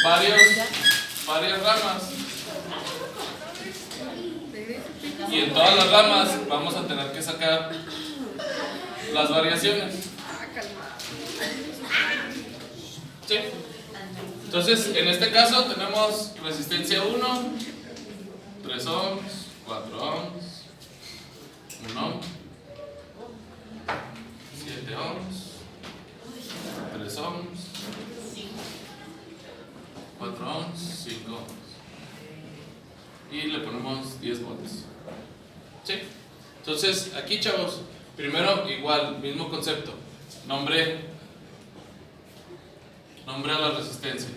varias ramas. Y en todas las ramas vamos a tener que sacar las variaciones. ¿Sí? Entonces, en este caso tenemos resistencia 1, 3 ohms, 4 ohms, 1 ohm, 7 ohms, 3 ohms, 4 ohms, 5 ohms. Y le ponemos 10 volts. ¿Sí? Entonces, aquí, chavos, primero igual, mismo concepto. Nombre a las resistencias.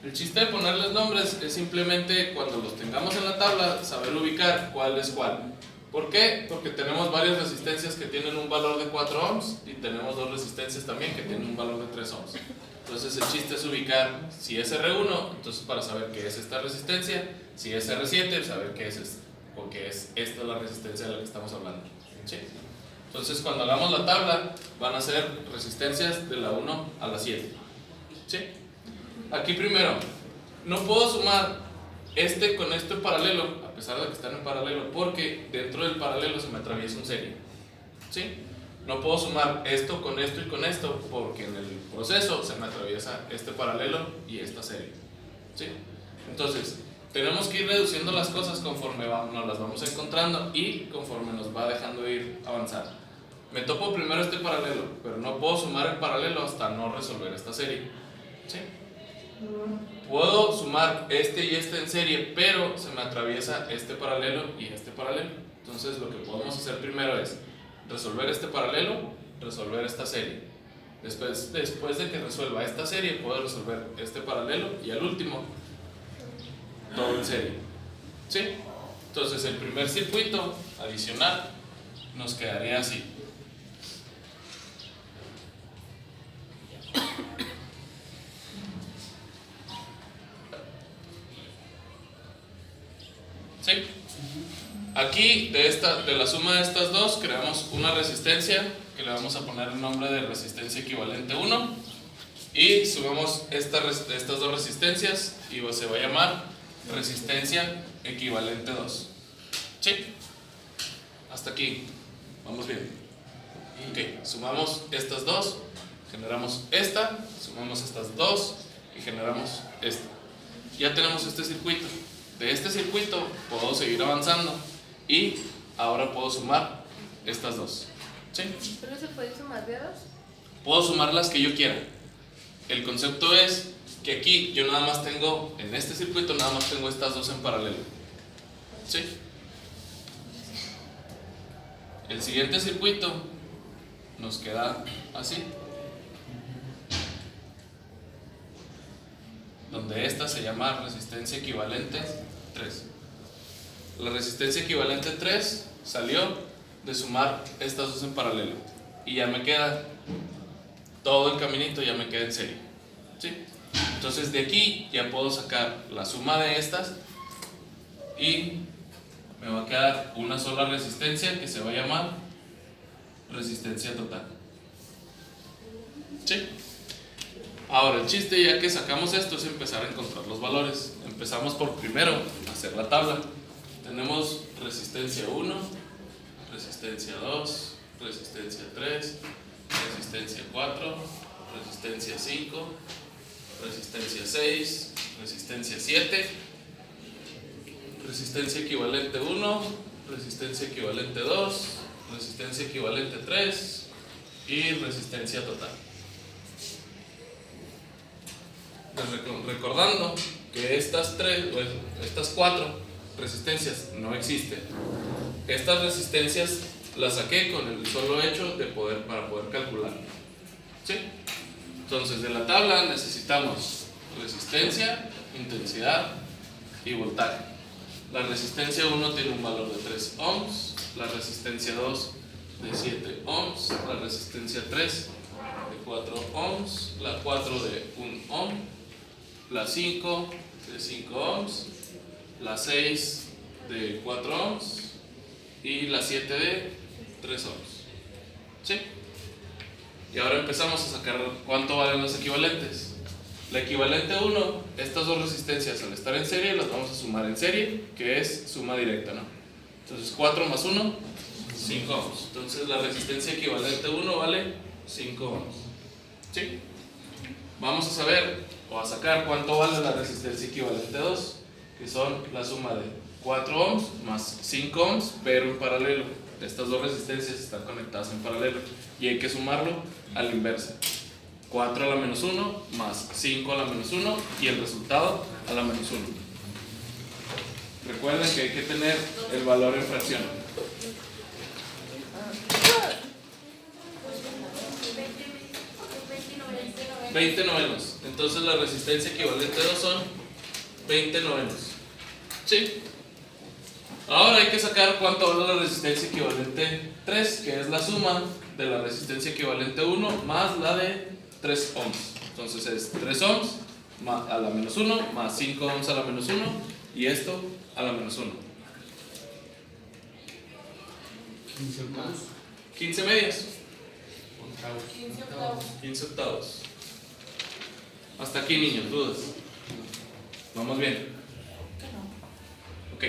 El chiste de ponerles nombres es simplemente cuando los tengamos en la tabla saber ubicar cuál es cuál. ¿Por qué? Porque tenemos varias resistencias que tienen un valor de 4 ohms y tenemos dos resistencias también que tienen un valor de 3 ohms. Entonces el chiste es ubicar si es R1, entonces para saber qué es esta resistencia, si es R7, saber qué es esta, porque es esta la resistencia de la que estamos hablando. ¿Sí? Entonces cuando hagamos la tabla van a ser resistencias de la 1 a la 7. ¿Sí? Aquí primero, no puedo sumar este con este paralelo, a pesar de que están en paralelo, porque dentro del paralelo se me atraviesa un serie. ¿Sí? No puedo sumar esto y con esto, porque en el proceso se me atraviesa este paralelo y esta serie. ¿Sí? Entonces, tenemos que ir reduciendo las cosas conforme nos las vamos encontrando y conforme nos va dejando ir avanzar. Me topo primero este paralelo, pero no puedo sumar el paralelo hasta no resolver esta serie. ¿Sí? Puedo sumar este y este en serie, pero se me atraviesa este paralelo y este paralelo. Entonces lo que podemos hacer primero es resolver este paralelo, resolver esta serie. Después de que resuelva esta serie, puedo resolver este paralelo y al último, todo en serie. ¿Sí? Entonces el primer circuito adicional nos quedaría así. ¿Sí? Aquí de la suma de estas dos creamos una resistencia que le vamos a poner el nombre de resistencia equivalente 1 y sumamos estas dos resistencias y se va a llamar resistencia equivalente 2. ¿Sí? Hasta aquí vamos bien. Ok, sumamos estas dos, generamos esta, sumamos estas dos y generamos esta. Ya tenemos este circuito. De este circuito puedo seguir avanzando y ahora puedo sumar estas dos. ¿Sí? ¿Pero se puede sumar de dos? Puedo sumar las que yo quiera. El concepto es que aquí yo nada más tengo, en este circuito nada más tengo estas dos en paralelo. ¿Sí? El siguiente circuito nos queda así, donde esta se llama resistencia equivalente 3. La resistencia equivalente 3 salió de sumar estas dos en paralelo y ya me queda todo el caminito, ya me queda en serie. ¿Sí? Entonces de aquí ya puedo sacar la suma de estas y me va a quedar una sola resistencia que se va a llamar resistencia total. ¿Sí? Ahora el chiste, ya que sacamos esto, es empezar a encontrar los valores. Empezamos por primero hacer la tabla. Tenemos resistencia 1, resistencia 2, resistencia 3, resistencia 4, resistencia 5, resistencia 6, resistencia 7, resistencia equivalente 1, resistencia equivalente 2, resistencia equivalente 3 y resistencia total. Recordando que estas cuatro resistencias no existen. Estas resistencias las saqué con el solo hecho para poder calcular. ¿Sí? Entonces de la tabla necesitamos resistencia, intensidad y voltaje. La resistencia 1 tiene un valor de 3 ohms, la resistencia 2 de 7 ohms, la resistencia 3 de 4 ohms, la 4 de 1 ohm, la 5 de 5 ohms, la 6 de 4 ohms y la 7 de 3 ohms. ¿Sí? Y ahora empezamos a sacar cuánto valen los equivalentes. La equivalente 1, estas dos resistencias al estar en serie las vamos a sumar en serie, que es suma directa, ¿no? Entonces 4 más 1, 5 ohms. Entonces la resistencia equivalente 1 vale 5 ohms. ¿Sí? Vamos a saber o a sacar cuánto vale la resistencia equivalente 2, que son la suma de 4 ohms más 5 ohms, pero en paralelo. Estas dos resistencias están conectadas en paralelo y hay que sumarlo a la inversa. 4 a la menos 1 más 5 a la menos 1 y el resultado a la menos 1. Recuerden que hay que tener el valor en fracción. 20 novenos. Entonces la resistencia equivalente 2 son 20 novenos. ¿Sí? Ahora hay que sacar cuánto vale la resistencia equivalente 3, que es la suma de la resistencia equivalente 1 más la de 3 ohms. Entonces es 3 ohms a la menos 1 más 5 ohms a la menos 1 y esto a la menos 1. 15 octavos. 15 medias. 15 octavos. 15 octavos. Hasta aquí, niños, dudas. ¿Vamos bien? Ok.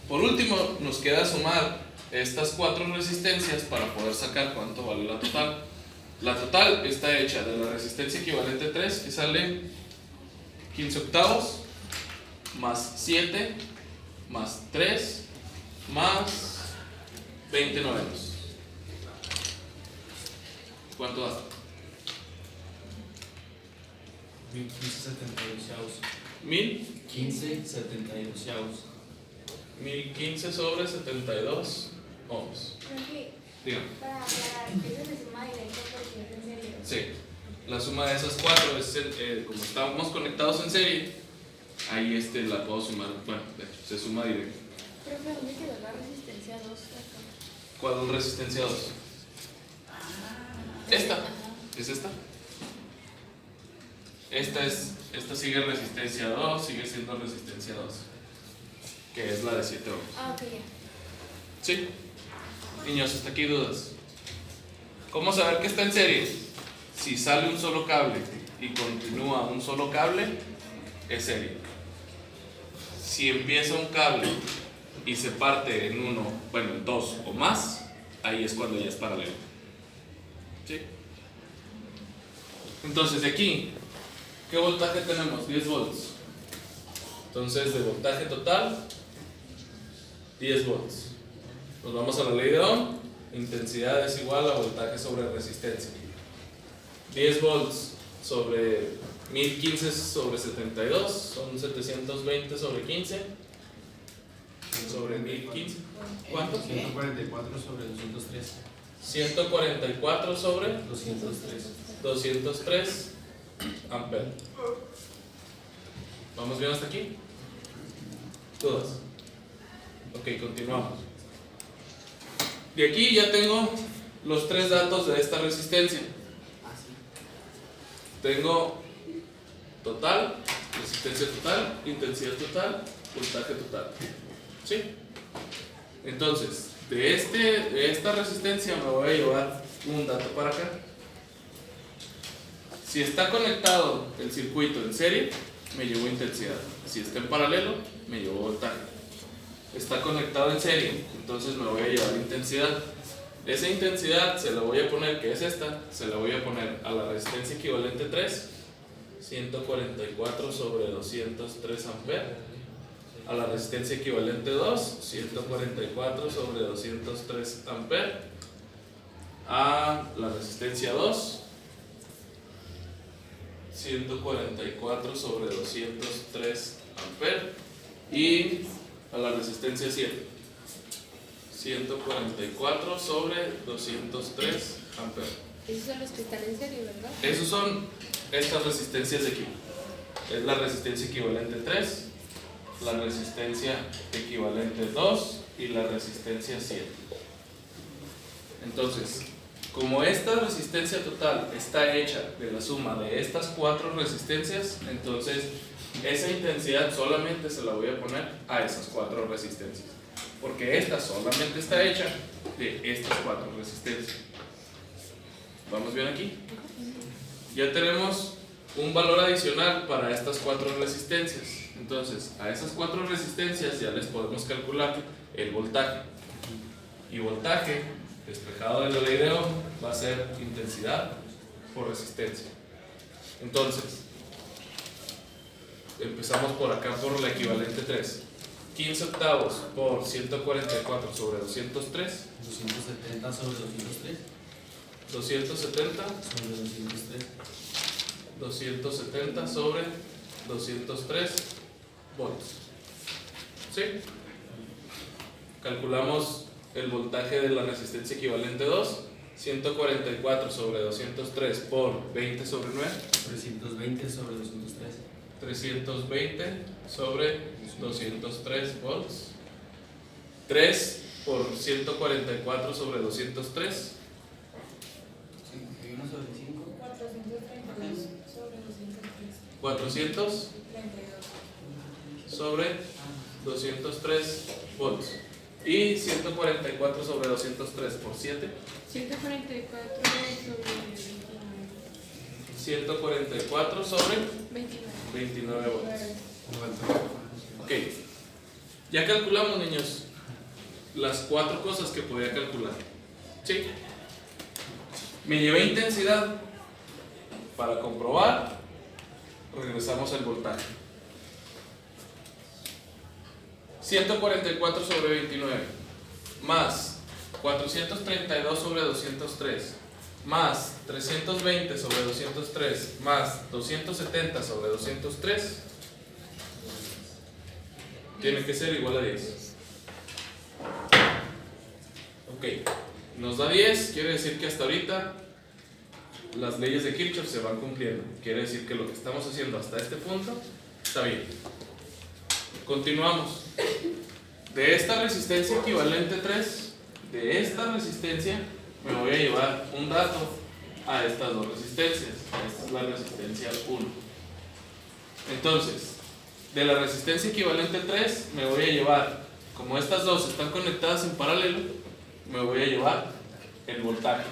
Por último, nos queda sumar estas 4 resistencias para poder sacar cuánto vale la total. La total está hecha de la resistencia equivalente 3, que sale 15 octavos, más 7, más 3, más 20 novenos. ¿Cuánto da? 1572. 1000. 1015 sobre 72 ohms. Dígame. Para aclarar, ¿eso se suma directo porque es en serio? Sí, la suma de esas 4 es, como estamos conectados en serie, ahí la puedo sumar, bueno, de hecho, se suma directo. Profe, ¿dónde quedó la resistencia 2 acá? ¿Cuál resistencia 2? Esta, ¿es esta? Esta sigue resistencia 2, sigue siendo resistencia 2, que es la de 7 ohms. Ah, ok, ya. ¿Sí? Niños, hasta aquí dudas. ¿Cómo saber que está en serie? Si sale un solo cable y continúa un solo cable, es serie. Si empieza un cable y se parte en uno, bueno, en 2 o más, ahí es cuando ya es paralelo. ¿Sí? Entonces, de aquí, ¿qué voltaje tenemos? 10 volts. Entonces, de voltaje total, 10 volts. Nos vamos a la ley de Ohm. Intensidad es igual a voltaje sobre resistencia. 10 volts sobre 1015 sobre 72 son 720 sobre 15 sobre 1015. ¿Cuánto? 144 sobre 203. 144 sobre 203. 203 amperes. ¿Vamos bien hasta aquí? ¿Dudas? Ok, continuamos. De aquí ya tengo los 3 datos de esta resistencia. Tengo total, resistencia total, intensidad total, voltaje total. ¿Sí? Entonces, de esta resistencia me voy a llevar un dato para acá. Si está conectado el circuito en serie, me llevo intensidad. Si está en paralelo, me llevo voltaje. Está conectado en serie, entonces me voy a llevar intensidad. Esa intensidad se la voy a poner, que es esta, se la voy a poner a la resistencia equivalente 3, 144 sobre 203 amperes. A la resistencia equivalente 2, 144 sobre 203 amperes. A la resistencia 2, 144 sobre 203 amperes. Y a la resistencia 7, 144 sobre 203 amperes. Esos son los que están en serie, ¿verdad? Esos son estas resistencias de aquí. Es la resistencia equivalente 3, la resistencia equivalente 2 y la resistencia 7. Entonces, como esta resistencia total está hecha de la suma de estas 4 resistencias, entonces esa intensidad solamente se la voy a poner a esas 4 resistencias, porque esta solamente está hecha de estas 4 resistencias. ¿Vamos bien aquí? Ya tenemos un valor adicional para estas 4 resistencias. Entonces, a esas 4 resistencias ya les podemos calcular el voltaje. Y voltaje, despejado de la ley de Ohm, va a ser intensidad por resistencia. Entonces, empezamos por acá por la equivalente 3. 15 octavos por 144 sobre 203. 270 sobre 203. 270 Sobre 203. 270 sobre 203 volts. ¿Sí? Calculamos el voltaje de la resistencia equivalente 2. 144 sobre 203 por 20 sobre 9. 320 sobre 203. 320 sobre 203 volts. 3 por 144 sobre 203. 51 sobre 5. 432 sobre 203. 400 32. sobre 203 volts. Y 144 sobre 203 por 7. 144 sobre 144 sobre 29. 29 volts. Ok. Ya calculamos, niños, las 4 cosas que podía calcular. ¿Sí? Me llevé intensidad. Para comprobar, regresamos al voltaje. 144 sobre 29 más 432 sobre 203 más 320 sobre 203 más 270 sobre 203 tiene que ser igual a 10. Ok, nos da 10, quiere decir que hasta ahorita las leyes de Kirchhoff se van cumpliendo. Quiere decir que lo que estamos haciendo hasta este punto está bien. Continuamos. De esta resistencia equivalente 3, de esta resistencia me voy a llevar un dato a estas 2 resistencias. Esta es la resistencia 1. Entonces, de la resistencia equivalente 3 me voy a llevar, como estas 2 están conectadas en paralelo, me voy a llevar el voltaje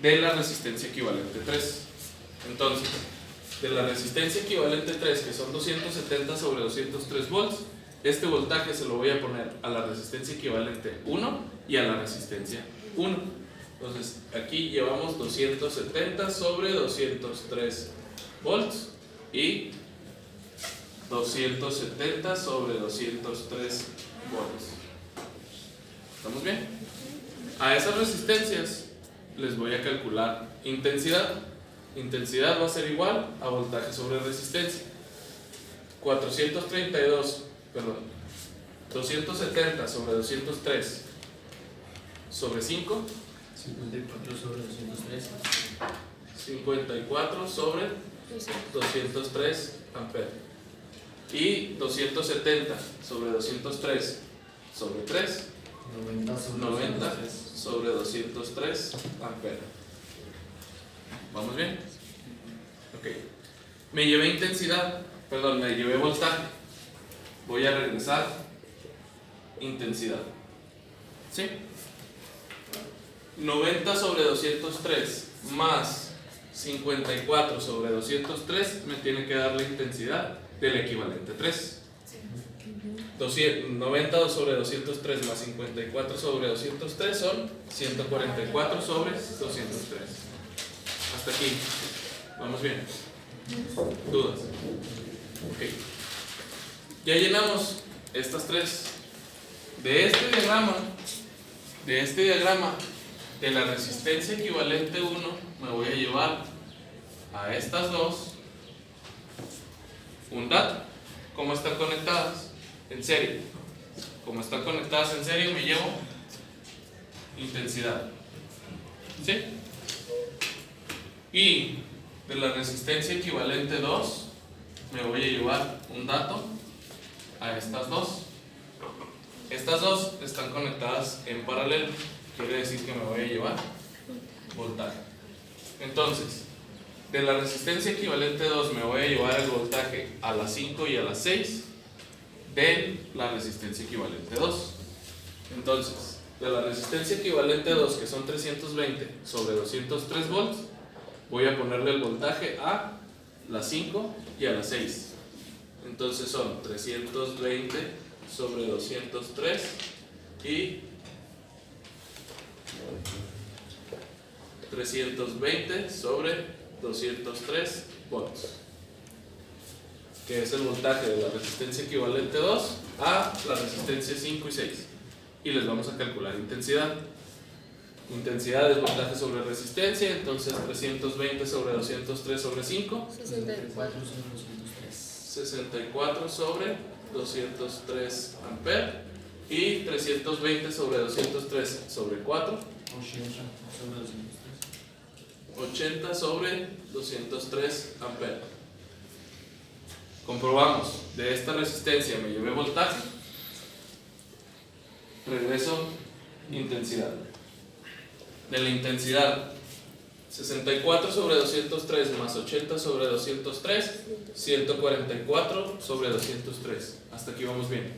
de la resistencia equivalente 3. Entonces, de la resistencia equivalente 3, que son 270 sobre 203 volts, este voltaje se lo voy a poner a la resistencia equivalente 1 y a la resistencia 1. Entonces, aquí llevamos 270 sobre 203 volts y 270 sobre 203 volts. ¿Estamos bien? A esas resistencias les voy a calcular intensidad. Intensidad va a ser igual a voltaje sobre resistencia. 270 sobre 203 sobre 5. 54 sobre 203. 54 sobre 203 amperes. Y 270 sobre 203 sobre 3. 90 sobre 90 203. sobre 203 amperes. ¿Vamos bien? Ok. Me llevé intensidad, perdón, me llevé voltaje. Voy a regresar intensidad. ¿Sí? 90 sobre 203 más 54 sobre 203 me tiene que dar la intensidad del equivalente 3. 90 sobre 203 más 54 sobre 203 son 144 sobre 203. Hasta aquí. ¿Vamos bien? ¿Dudas? Ok. Ya llenamos estas 3. De este diagrama, de la resistencia equivalente 1, me voy a llevar a estas 2 un dato. ¿Cómo están conectadas? En serie. Como están conectadas en serie, me llevo intensidad. ¿Sí? Y de la resistencia equivalente 2, me voy a llevar un dato a estas 2. Estas 2 están conectadas en paralelo. Quiere decir que me voy a llevar voltaje. Entonces, de la resistencia equivalente 2 me voy a llevar el voltaje a las 5 y a las 6 de la resistencia equivalente 2. Entonces, de la resistencia equivalente 2, que son 320 sobre 203 volts, voy a ponerle el voltaje a las 5 y a las 6. Entonces son 320 sobre 203 y 320 sobre 203 volts, que es el voltaje de la resistencia equivalente 2 a la resistencia 5 y 6. Y les vamos a calcular intensidad. Intensidad es voltaje sobre resistencia, entonces 320 sobre 203 sobre 5, 64. 64 sobre 203 amperes, y 320 sobre 203 sobre 4, 80 sobre 203 amperes. Comprobamos, de esta resistencia me llevé voltaje, regreso intensidad. De la intensidad, 64 sobre 203 más 80 sobre 203, 144 sobre 203. Hasta aquí vamos bien.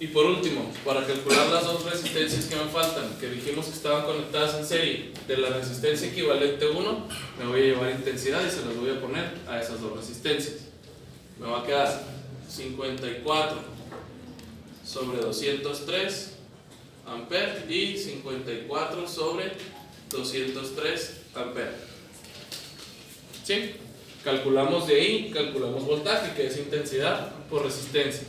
Y por último, para calcular las dos resistencias que me faltan, que dijimos que estaban conectadas en serie, de la resistencia equivalente 1, me voy a llevar intensidad y se las voy a poner a esas dos resistencias. Me va a quedar 54 sobre 203 amperes y 54 sobre 203 amperes. ¿Sí? Calculamos de ahí, calculamos voltaje, que es intensidad por resistencia.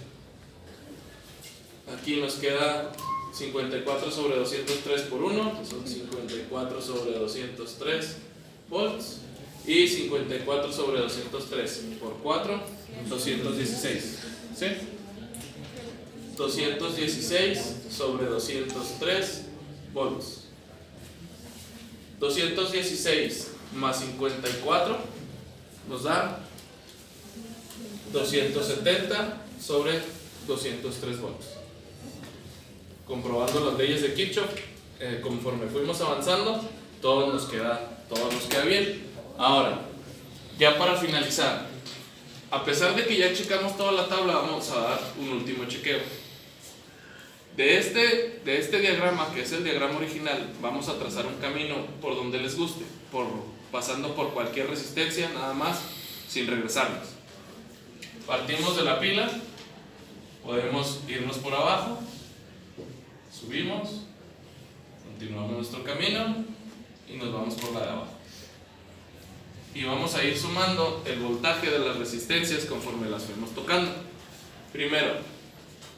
Aquí nos queda 54 sobre 203 por 1, que son 54 sobre 203 volts, y 54 sobre 203 por 4, 216. ¿Sí? 216 sobre 203 volts. 216 más 54 nos da 270 sobre 203 volts. Comprobando las leyes de Kirchhoff, conforme fuimos avanzando, todo nos queda bien. Ahora, ya para finalizar, a pesar de que ya checamos toda la tabla, vamos a dar un último chequeo. De este diagrama, que es el diagrama original, vamos a trazar un camino por donde les guste, pasando por cualquier resistencia, nada más, sin regresarnos. Partimos de la pila, podemos irnos por abajo, subimos, continuamos nuestro camino y nos vamos por la de abajo. Y vamos a ir sumando el voltaje de las resistencias conforme las fuimos tocando. Primero,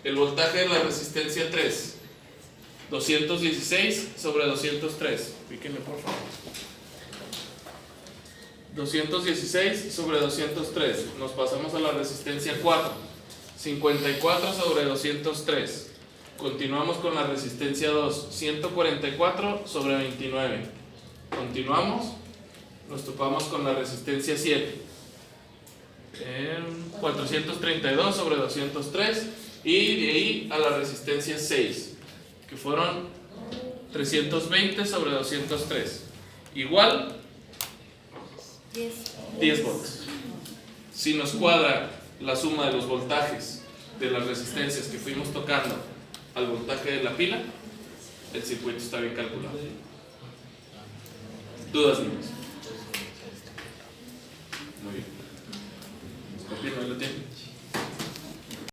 el voltaje de la resistencia 3, 216 sobre 203. Píquenle por favor. 216 sobre 203. Nos pasamos a la resistencia 4, 54 sobre 203. Continuamos con la resistencia 2, 144 sobre 29. Continuamos, nos topamos con la resistencia 7, 432 sobre 203, y de ahí a la resistencia 6, que fueron 320 sobre 203, igual 10 volts. Si nos cuadra la suma de los voltajes de las resistencias que fuimos tocando al voltaje de la pila, el circuito está bien calculado. ¿Dudas, niños? Muy bien. ¿Ahí lo tienen?